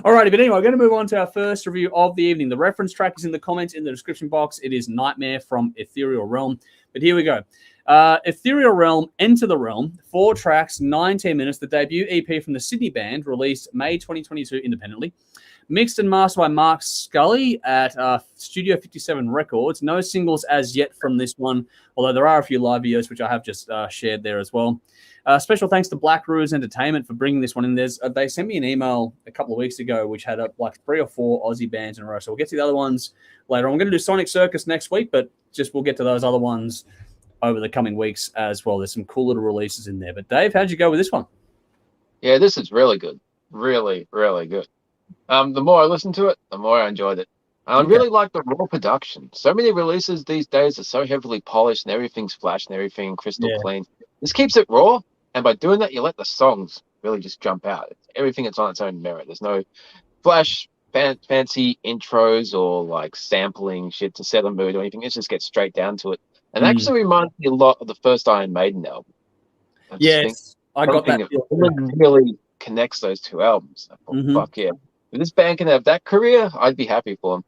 Alrighty, but anyway, we're going to move on to our first review of the evening. The reference track is in the comments in the description box. It is Nightmare from Ethereal Realm. But here we go. Ethereal Realm, Enter the Realm, 4 tracks, 19 minutes. The debut EP from the Sydney band, released May 2022 independently. Mixed and mastered by Mark Scully at Studio 57 Records. No singles as yet from this one, although there are a few live videos, which I have just shared there as well. Special thanks to Black Ruse Entertainment for bringing this one in. They sent me an email a couple of weeks ago, which had like 3 or 4 Aussie bands in a row. So we'll get to the other ones later. I'm going to do Sonic Circus next week, but we'll get to those other ones over the coming weeks as well. There's some cool little releases in there. But Dave, how'd you go with this one? Yeah, this is really good. Really, really good. The more I listened to it, the more I enjoyed it. I really like the raw production. So many releases these days are so heavily polished and everything's flash and everything crystal clean. This keeps it raw, and by doing that, you let the songs really just jump out. Everything is on its own merit. There's no flash, fancy intros or like sampling shit to set a mood or anything. It just gets straight down to it. And actually reminds me a lot of the first Iron Maiden album. I got that. It really connects those two albums. I thought, fuck yeah. If this band can have that career, I'd be happy for them.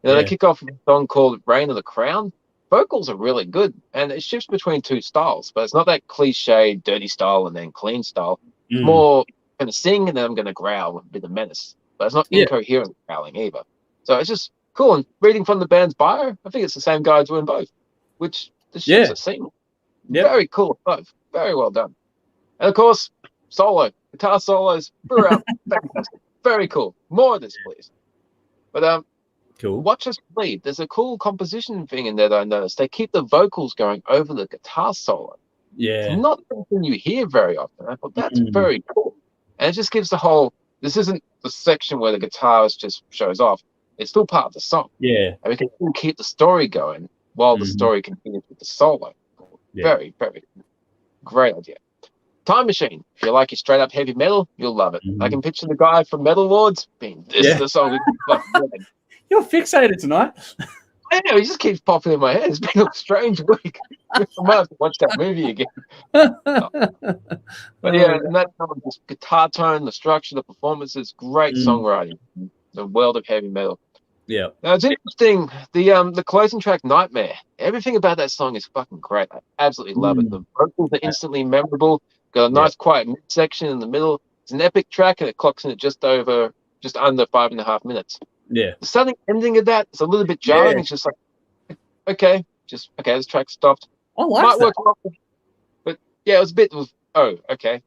They kick off with a song called Reign of the Crown. Vocals are really good, and it shifts between 2 styles, but it's not that cliche dirty style and then clean style. It's more going to sing and then I'm going to growl and be the menace. But it's not incoherent growling either. So it's just cool. And reading from the band's bio, I think it's the same guy doing both, which the shit's a single. Very cool both. Very well done. And of course, guitar solos throughout. Fantastic. Very cool. More of this, please. But cool. Watch us bleed. There's a cool composition thing in there that I noticed. They keep the vocals going over the guitar solo. Yeah. It's not something you hear very often. I thought that's very cool. And it just gives the whole. This isn't the section where the guitarist just shows off. It's still part of the song. Yeah. And we can still keep the story going while the story continues with the solo. Very, very great idea. Time Machine. If you like your straight up heavy metal, you'll love it. I can picture the guy from Metal Lords being this is the song. You're fixated tonight. I know, he just keeps popping in my head. It's been a strange week. I might have to watch that movie again. But yeah, and that just guitar tone, the structure, the performances, great songwriting. The world of heavy metal. Yeah. Now it's interesting. The closing track, Nightmare. Everything about that song is fucking great. I absolutely love it. The vocals are instantly memorable. Got a nice quiet mid-section in the middle. It's an epic track, and it clocks in at just under 5.5 minutes. Yeah. The sudden ending of that is a little bit jarring. It's just like, okay, this track stopped. I like that. Work well, but yeah, it was a bit of, okay.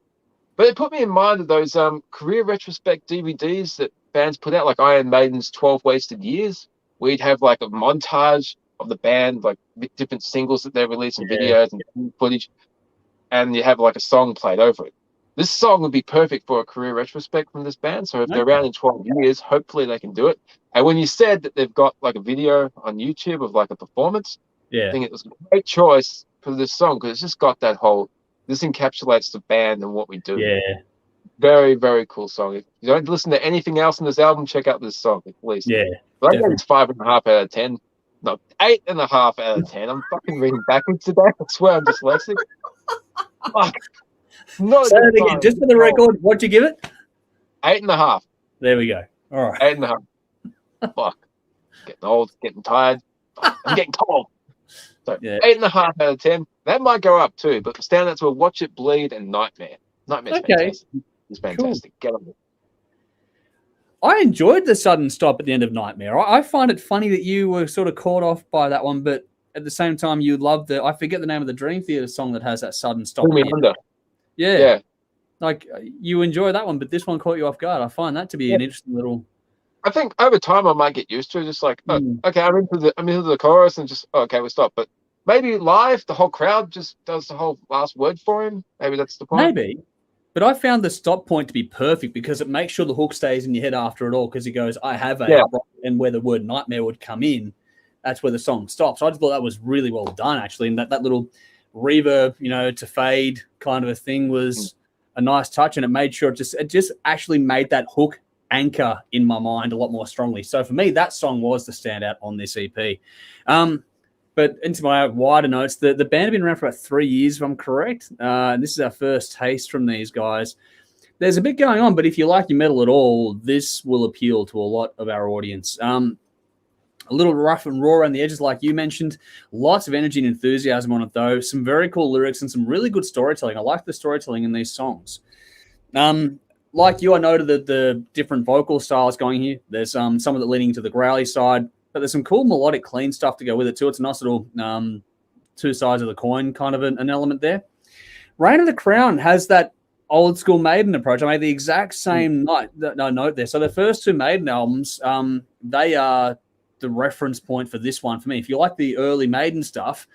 But it put me in mind of those career retrospect DVDs that bands put out, like Iron Maiden's 12 Wasted Years, where you'd have like a montage of the band, like different singles that they released and videos and footage, and you have like a song played over it. This song would be perfect for a career retrospect from this band. So if they're around in 12 years, hopefully they can do it. And when you said that they've got like a video on YouTube of like a performance, I think it was a great choice for this song because it's just got that whole, this encapsulates the band and what we do. Yeah. Very, very cool song. If you don't listen to anything else in this album, check out this song at least. Yeah. But I think it's 5.5 out of 10. No, 8.5 out of 10. I'm fucking reading backwards today. I swear I'm dyslexic. Fuck. No, say it again, just for the record. What'd you give it? 8.5. There we go. All right. 8.5. Fuck. Getting old, getting tired. I'm getting cold. So 8.5 out of 10. That might go up too, but stand out to a Watch It Bleed and Nightmare. Nightmare's fantastic. It's fantastic. Cool. Get on it. I enjoyed the sudden stop at the end of Nightmare. I find it funny that you were sort of caught off by that one, but at the same time, you loved I forget the name of the Dream Theater song that has that sudden stop. Yeah. Like, you enjoy that one, but this one caught you off guard. I find that to be an interesting little... I think over time I might get used to it. Just like, okay, I'm into the chorus and just, okay, we'll stop. But maybe live, the whole crowd just does the whole last word for him. Maybe that's the point. Maybe. But I found the stop point to be perfect because it makes sure the hook stays in your head after it all because he goes, I have a... And where the word nightmare would come in, that's where the song stops. I just thought that was really well done, actually. And that little reverb, to fade kind of a thing was a nice touch, and it made sure it just actually made that hook anchor in my mind a lot more strongly. So for me, that song was the standout on this EP. But into my wider notes, the band have been around for about 3 years, if I'm correct. And this is our first taste from these guys. there's a bit going on, but if you like your metal at all, this will appeal to a lot of our audience. A little rough and raw around the edges, like you mentioned. Lots of energy and enthusiasm on it, though. Some very cool lyrics and some really good storytelling. I like the storytelling in these songs. Like you, I noted that the different vocal styles going here. There's some of it leaning to the growly side, but there's some cool melodic, clean stuff to go with it too. It's a nice little two sides of the coin kind of an element there. Reign of the Crown has that old school Maiden approach. I made the exact same note there. So the first two Maiden albums, they are the reference point for this one for me. If you like the early Maiden stuff,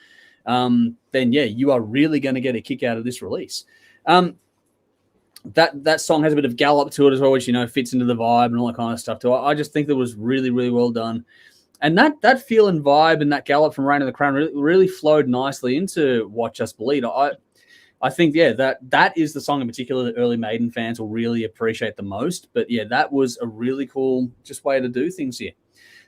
then yeah, you are really going to get a kick out of this release. That song has a bit of gallop to it as well, which, you know, fits into the vibe and all that kind of stuff too. I just think that was really, really well done. And that feel and vibe and that gallop from Reign of the Crown really flowed nicely into Watch Us Bleed. I think, yeah, that is the song in particular that early Maiden fans will really appreciate the most. But yeah, that was a really cool just way to do things here.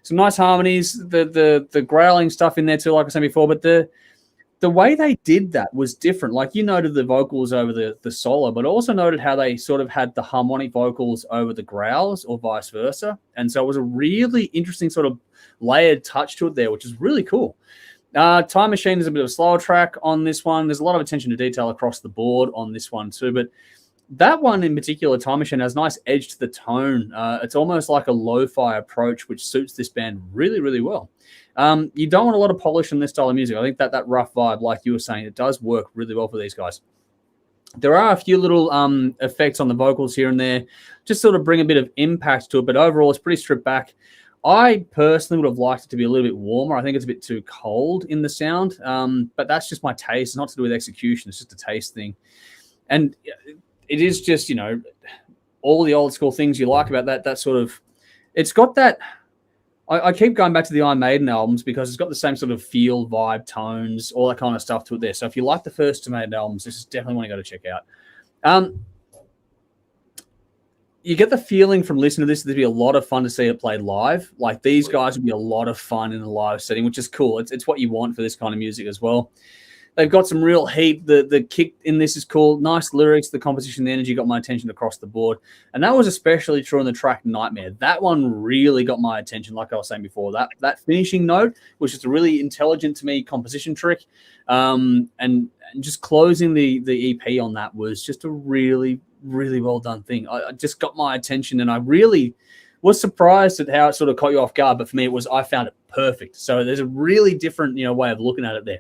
Some nice harmonies, the growling stuff in there too, like I said before. But the way they did that was different. Like you noted the vocals over the solo, but also noted how they sort of had the harmonic vocals over the growls or vice versa. And so it was a really interesting sort of layered touch to it there, which is really cool. Time Machine is a bit of a slower track on this one. There's a lot of attention to detail across the board on this one too, but that one in particular, Time Machine, has a nice edge to the tone. It's almost like a lo-fi approach, which suits this band really, really well. You don't want a lot of polish in this style of music. I think that rough vibe, like you were saying, it does work really well for these guys. There are a few little effects on the vocals here and there, just sort of bring a bit of impact to it, but overall it's pretty stripped back. I personally would have liked it to be a little bit warmer. I think it's a bit too cold in the sound, but that's just my taste. It's not to do with execution. It's just a taste thing. And it is just, you know, all the old school things you like about that sort of, it's got that, I keep going back to the Iron Maiden albums because it's got the same sort of feel, vibe, tones, all that kind of stuff to it there. So if you like the first two Maiden albums, this is definitely one you got to check out. You get the feeling from listening to this, there'd be a lot of fun to see it played live. Like these guys would be a lot of fun in a live setting, which is cool. It's what you want for this kind of music as well. They've got some real heat. The kick in this is cool. Nice lyrics. The composition, the energy got my attention across the board. And that was especially true on the track Nightmare. That one really got my attention, like I was saying before. That finishing note was just a really intelligent, to me, composition trick. And just closing the EP on that was just a really, really well done thing. I just got my attention, and I really was surprised at how it sort of caught you off guard. But for me, I found it perfect. So there's a really different, way of looking at it there.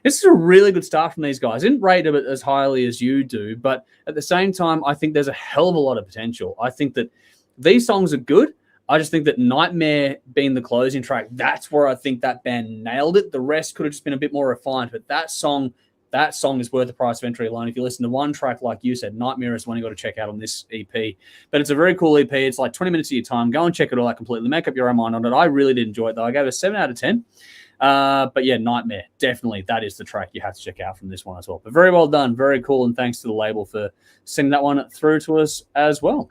This is a really good start from these guys. I didn't rate it as highly as you do, but at the same time, I think there's a hell of a lot of potential. I think that these songs are good. I just think that Nightmare being the closing track, that's where I think that band nailed it. The rest could have just been a bit more refined, but that song is worth the price of entry alone. If you listen to one track, like you said, Nightmare is one you got to check out on this EP. But it's a very cool EP. It's like 20 minutes of your time. Go and check it all out completely. Make up your own mind on it. I really did enjoy it, though. I gave it a 7 out of 10. But yeah, Nightmare, definitely, that is the track you have to check out from this one as well. But very well done, very cool, and thanks to the label for sending that one through to us as well.